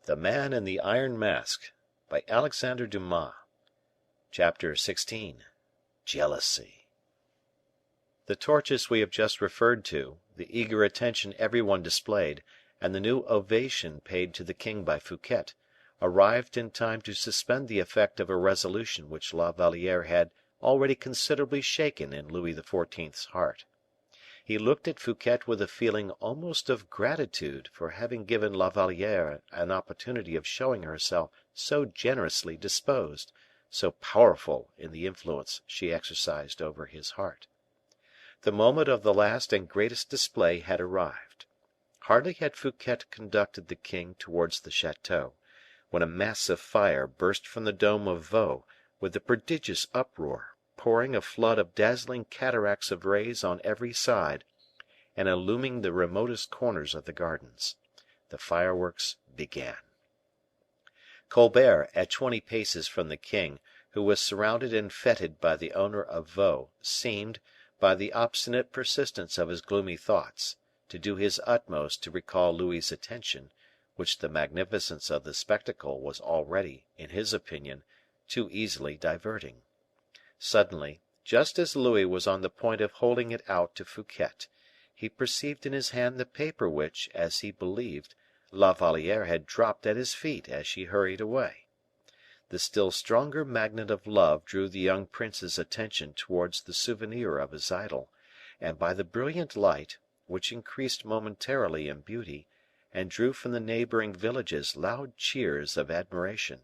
The Man in the Iron Mask by Alexandre Dumas. Chapter 16. Jealousy. The torches we have just referred to, the eager attention everyone displayed, and the new ovation paid to the king by Fouquet, arrived in time to suspend the effect of a resolution which La Valliere had already considerably shaken in Louis XIV's heart. He looked at Fouquet with a feeling almost of gratitude for having given La Valliere an opportunity of showing herself so generously disposed, so powerful in the influence she exercised over his heart. The moment of the last and greatest display had arrived. Hardly had Fouquet conducted the king towards the chateau, when a massive fire burst from the dome of Vaux with a prodigious uproar, pouring a flood of dazzling cataracts of rays on every side, and illuming the remotest corners of the gardens. The fireworks began. Colbert, at 20 paces from the king, who was surrounded and feted by the owner of Vaux, seemed, by the obstinate persistence of his gloomy thoughts, to do his utmost to recall Louis's attention, which the magnificence of the spectacle was already, in his opinion, too easily diverting. Suddenly, just as Louis was on the point of holding it out to Fouquet, he perceived in his hand the paper which, as he believed, La Valliere had dropped at his feet as she hurried away. The still stronger magnet of love drew the young prince's attention towards the souvenir of his idol, and by the brilliant light, which increased momentarily in beauty, and drew from the neighboring villages loud cheers of admiration,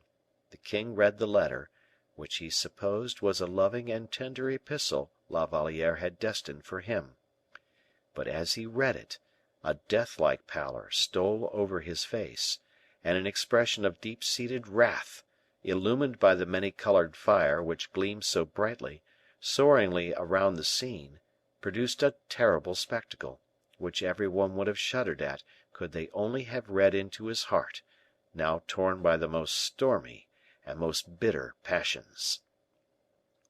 the king read the letter, which he supposed was a loving and tender epistle La Valliere had destined for him. But as he read it, a deathlike pallor stole over his face, and an expression of deep-seated wrath, illumined by the many-colored fire which gleamed so brightly, soaringly around the scene, produced a terrible spectacle, which every one would have shuddered at could they only have read into his heart, now torn by the most stormy and most bitter passions.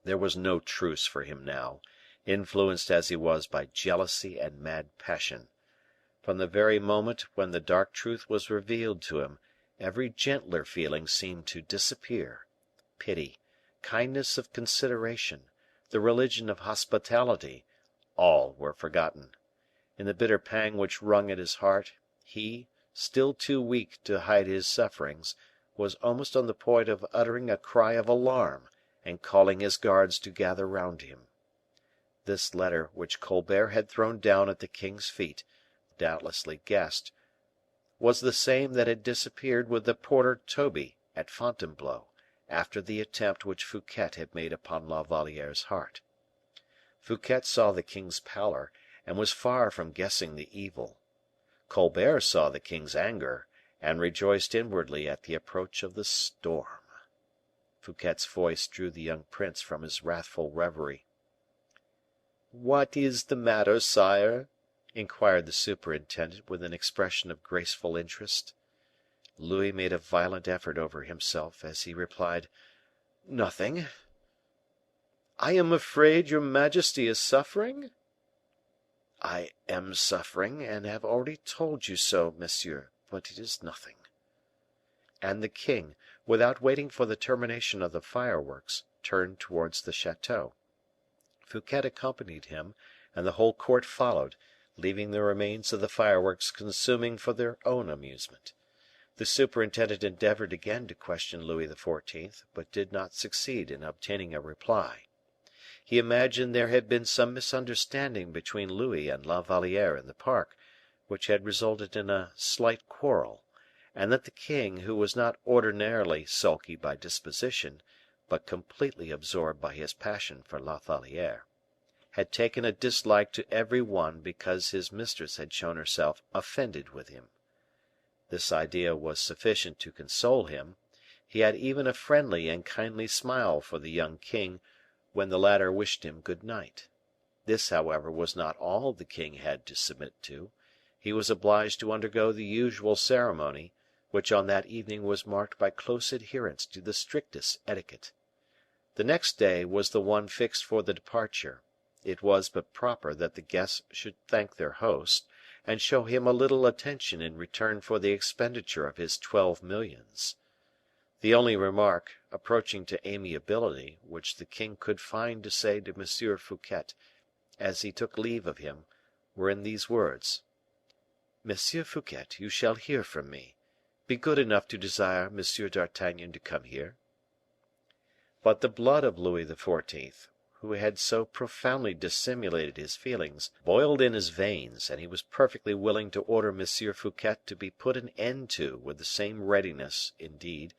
There was no truce for him now, influenced as he was by jealousy and mad passion. From the very moment when the dark truth was revealed to him, every gentler feeling seemed to disappear. Pity, kindness of consideration, the religion of hospitality, all were forgotten. In the bitter pang which wrung at his heart, he, still too weak to hide his sufferings, was almost on the point of uttering a cry of alarm, and calling his guards to gather round him. This letter, which Colbert had thrown down at the king's feet, doubtlessly guessed, was the same that had disappeared with the porter Toby at Fontainebleau, after the attempt which Fouquet had made upon La Valliere's heart. Fouquet saw the king's pallor, and was far from guessing the evil. Colbert saw the king's anger, and rejoiced inwardly at the approach of the storm. Fouquet's voice drew the young prince from his wrathful reverie. "What is the matter, sire?" inquired the superintendent with an expression of graceful interest. Louis made a violent effort over himself, as he replied, "Nothing." "I am afraid your majesty is suffering?" "I am suffering, and have already told you so, monsieur, but it is nothing." And the king, without waiting for the termination of the fireworks, turned towards the chateau. Fouquet accompanied him, and the whole court followed, leaving the remains of the fireworks consuming for their own amusement. The superintendent endeavored again to question Louis XIV., but did not succeed in obtaining a reply. He imagined there had been some misunderstanding between Louis and La Valliere in the park, which had resulted in a slight quarrel, and that the king, who was not ordinarily sulky by disposition, but completely absorbed by his passion for La Valliere, had taken a dislike to every one because his mistress had shown herself offended with him. This idea was sufficient to console him. He had even a friendly and kindly smile for the young king when the latter wished him good night. This, however, was not all the king had to submit to. He was obliged to undergo the usual ceremony, which on that evening was marked by close adherence to the strictest etiquette. The next day was the one fixed for the departure. It was but proper that the guests should thank their host, and show him a little attention in return for the expenditure of his 12 millions. The only remark, approaching to amiability, which the king could find to say to M. Fouquet, as he took leave of him, were in these words: "Monsieur Fouquet, you shall hear from me. Be good enough to desire M. d'Artagnan to come here." But the blood of Louis XIV., who had so profoundly dissimulated his feelings, boiled in his veins, and he was perfectly willing to order M. Fouquet to be put an end to with the same readiness, indeed,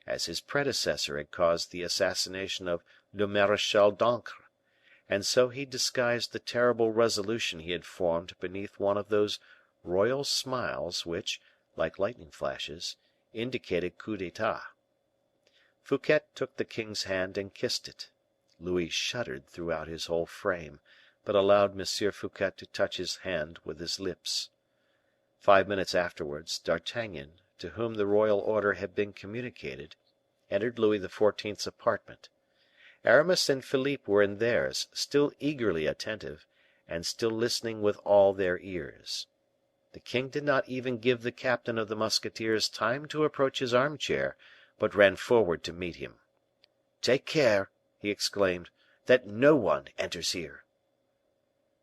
as his predecessor had caused the assassination of le Marechal d'Ancre, and so he disguised the terrible resolution he had formed beneath one of those royal smiles which, like lightning flashes, indicated coup d'etat. Fouquet took the king's hand and kissed it. Louis shuddered throughout his whole frame, but allowed M. Fouquet to touch his hand with his lips. 5 minutes afterwards, D'Artagnan, to whom the royal order had been communicated, entered Louis XIV.'s apartment. Aramis and Philippe were in theirs, still eagerly attentive, and still listening with all their ears. The king did not even give the captain of the musketeers time to approach his armchair, but ran forward to meet him. "Take care," he exclaimed, "that no one enters here."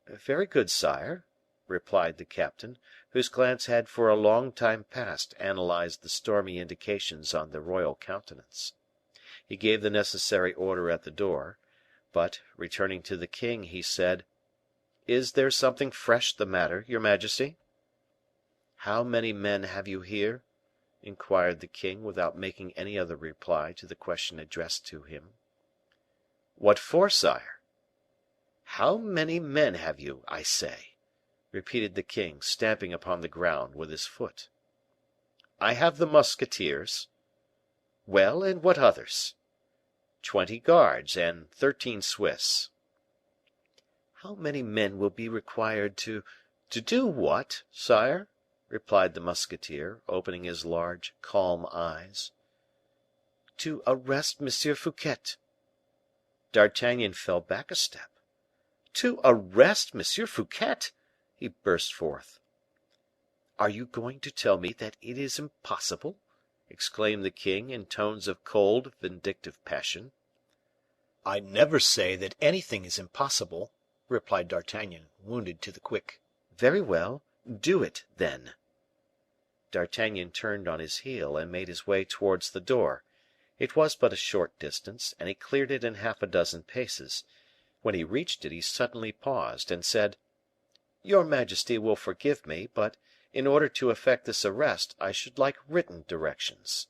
"Very good, sire," replied the captain, whose glance had for a long time past analyzed the stormy indications on the royal countenance. He gave the necessary order at the door, but, returning to the king, he said, "Is there something fresh the matter, your majesty?" "How many men have you here?" inquired the king, without making any other reply to the question addressed to him. "What for, sire?" "How many men have you, I say?" repeated the king, stamping upon the ground with his foot. "I have the musketeers." "Well, and what others?" 20 guards and 13 Swiss. "How many men will be required to do what, sire?" replied the musketeer, opening his large, calm eyes. "To arrest M. Fouquet." D'Artagnan fell back a step. "To arrest M. Fouquet!" he burst forth. "Are you going to tell me that it is impossible?" exclaimed the king, in tones of cold, vindictive passion. "I never say that anything is impossible," replied D'Artagnan, wounded to the quick. "Very well, do it, then." D'Artagnan turned on his heel, and made his way towards the door. It was but a short distance, and he cleared it in half a dozen paces. When he reached it, he suddenly paused, and said, "Your majesty will forgive me, but in order to effect this arrest, I should like written directions."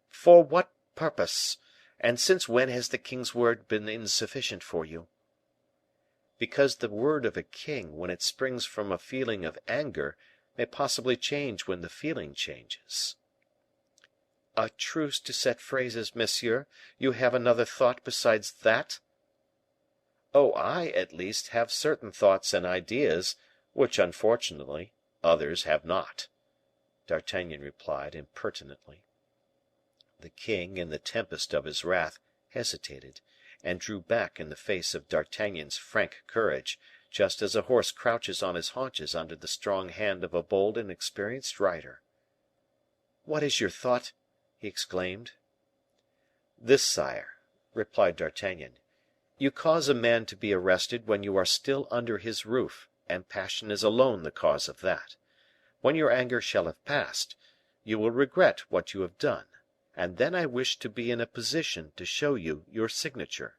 "For what purpose? And since when has the king's word been insufficient for you?" "Because the word of a king, when it springs from a feeling of anger, may possibly change when the feeling changes." "A truce to set phrases, monsieur; you have another thought besides that?" "Oh, I, at least, have certain thoughts and ideas, which, unfortunately, others have not," D'Artagnan replied, impertinently. The king, in the tempest of his wrath, hesitated, and drew back in the face of D'Artagnan's frank courage, just as a horse crouches on his haunches under the strong hand of a bold and experienced rider. "What is your thought?" he exclaimed. "This, sire," replied D'Artagnan. "You cause a man to be arrested when you are still under his roof, and passion is alone the cause of that. When your anger shall have passed, you will regret what you have done, and then I wish to be in a position to show you your signature.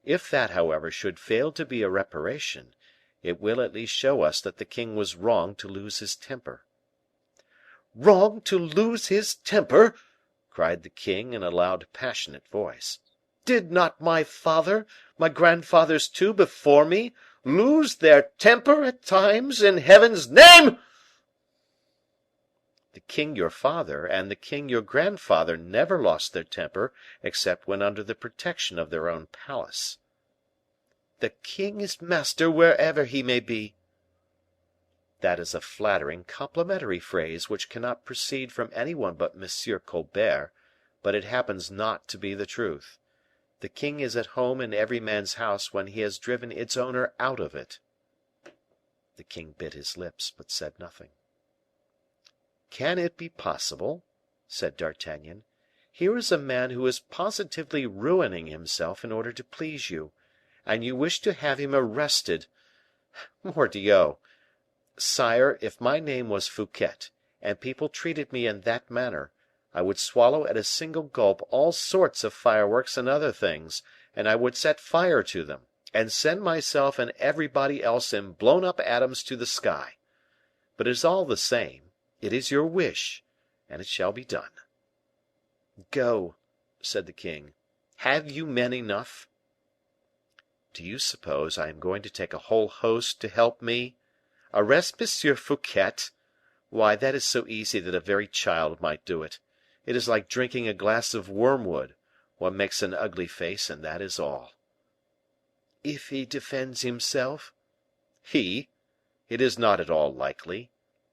If that, however, should fail to be a reparation, it will at least show us that the king was wrong to lose his temper." "Wrong to lose his temper!" cried the king, in a loud, passionate voice. "Did not my father, my grandfathers too before me, lose their temper at times, in Heaven's name?" "The king your father and the king your grandfather never lost their temper except when under the protection of their own palace." "The king is master wherever he may be." "That is a flattering, complimentary phrase which cannot proceed from any one but M. Colbert, but it happens not to be the truth. The king is at home in every man's house when he has driven its owner out of it." The king bit his lips, but said nothing. "Can it be possible?" said D'Artagnan. "Here is a man who is positively ruining himself in order to please you, and you wish to have him arrested. Mordioux! Sire, if my name was Fouquet, and people treated me in that manner, I would swallow at a single gulp all sorts of fireworks and other things, and I would set fire to them, and send myself and everybody else in blown up atoms to the sky. But it is all the same, it is your wish, and it shall be done." "Go," said the king. "Have you men enough?" "Do you suppose I am going to take a whole host to help me? Arrest M. Fouquet? Why, that is so easy that a very child might do it. It is like drinking a glass of wormwood; one makes an ugly face, and that is all." "If he defends himself?" "He? It is not at all likely.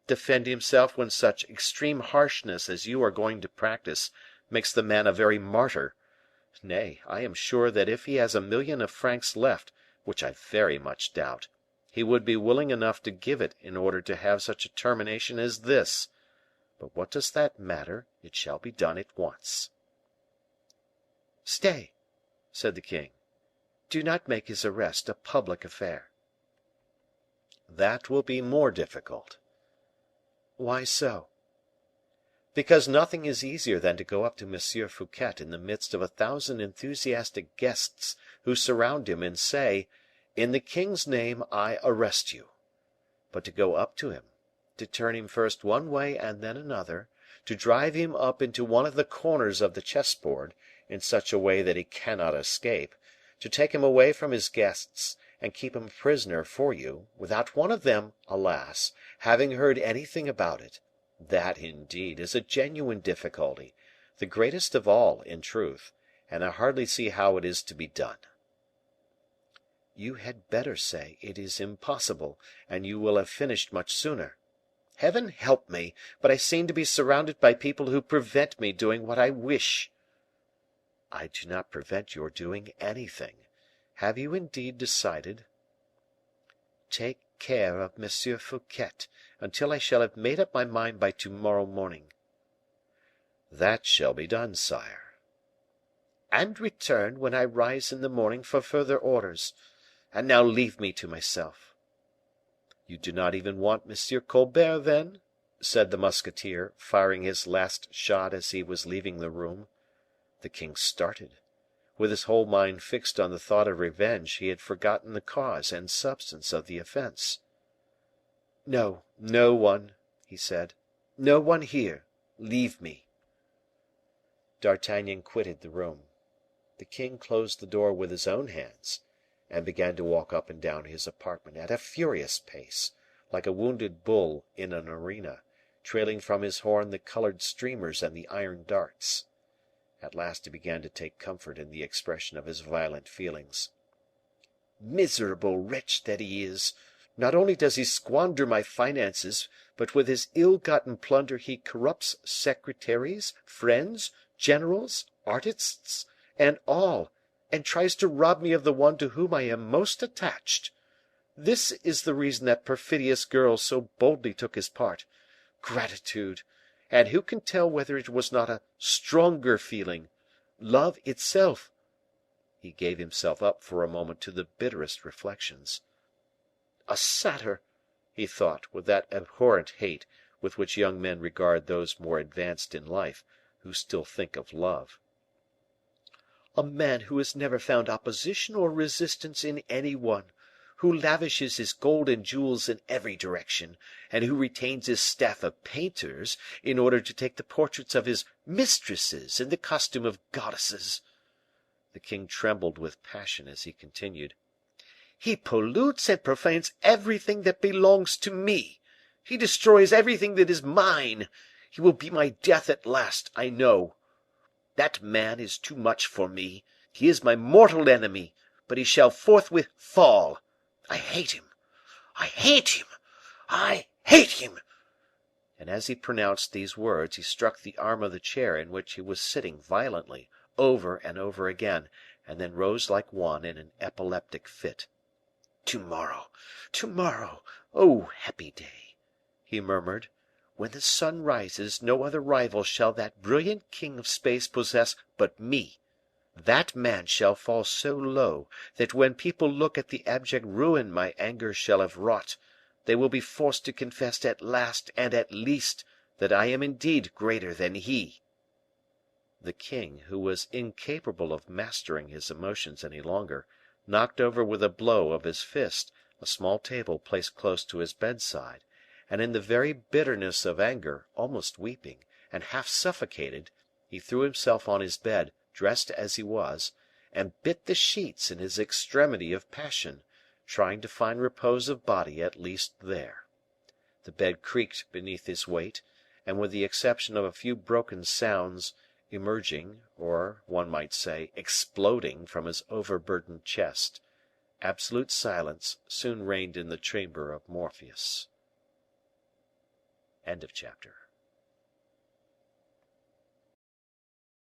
Defend himself when such extreme harshness as you are going to practice makes the man a very martyr. Nay, I am sure that if he has 1,000,000 of francs left, which I very much doubt, he would be willing enough to give it in order to have such a termination as this. But what does that matter? It shall be done at once." "Stay," said the king. "Do not make his arrest a public affair." "That will be more difficult." "Why so?" "Because nothing is easier than to go up to M. Fouquet in the midst of 1,000 enthusiastic guests who surround him, and say, 'In the king's name I arrest you.' But to go up to him, to turn him first one way and then another, to drive him up into one of the corners of the chessboard, in such a way that he cannot escape, to take him away from his guests, and keep him a prisoner for you, without one of them, alas, having heard anything about it, that, indeed, is a genuine difficulty, the greatest of all, in truth, and I hardly see how it is to be done." "You had better say it is impossible, and you will have finished much sooner. Heaven help me, but I seem to be surrounded by people who prevent me doing what I wish." "I do not prevent your doing anything. Have you indeed decided?" "Take care of M. Fouquet until I shall have made up my mind by to morrow morning." "That shall be done, sire." "And return, when I rise in the morning, for further orders. And now leave me to myself." "You do not even want M. Colbert, then?" said the musketeer, firing his last shot as he was leaving the room. The king started. With his whole mind fixed on the thought of revenge, he had forgotten the cause and substance of the offense. "No, no one," he said, "no one here. Leave me." D'Artagnan quitted the room. The king closed the door with his own hands, and began to walk up and down his apartment at a furious pace, like a wounded bull in an arena, trailing from his horn the colored streamers and the iron darts. At last he began to take comfort in the expression of his violent feelings. "Miserable wretch that he is! Not only does he squander my finances, but with his ill-gotten plunder he corrupts secretaries, friends, generals, artists, and all, and tries to rob me of the one to whom I am most attached. This is the reason that perfidious girl so boldly took his part. Gratitude! And who can tell whether it was not a stronger feeling, love itself?" He gave himself up for a moment to the bitterest reflections. "A satyr!" he thought, with that abhorrent hate with which young men regard those more advanced in life, who still think of love. "A man who has never found opposition or resistance in any one, who lavishes his gold and jewels in every direction, and who retains his staff of painters in order to take the portraits of his mistresses in the costume of goddesses." The king trembled with passion as he continued. "He pollutes and profanes everything that belongs to me. He destroys everything that is mine. He will be my death at last, I know. That man is too much for me. He is my mortal enemy, but he shall forthwith fall. I hate him! I hate him! I hate him!" And as he pronounced these words, he struck the arm of the chair in which he was sitting violently, over and over again, and then rose like one in an epileptic fit. "To morrow, to morrow! "Oh, happy day!" he murmured. "When the sun rises, no other rival shall that brilliant king of space possess but me. That man shall fall so low, that when people look at the abject ruin my anger shall have wrought, they will be forced to confess at last and at least that I am indeed greater than he." The king, who was incapable of mastering his emotions any longer, knocked over with a blow of his fist a small table placed close to his bedside, and in the very bitterness of anger, almost weeping, and half suffocated, he threw himself on his bed, dressed as he was, and bit the sheets in his extremity of passion, trying to find repose of body at least there. The bed creaked beneath his weight, and with the exception of a few broken sounds, emerging, or, one might say, exploding from his overburdened chest, absolute silence soon reigned in the chamber of Morpheus. Chapter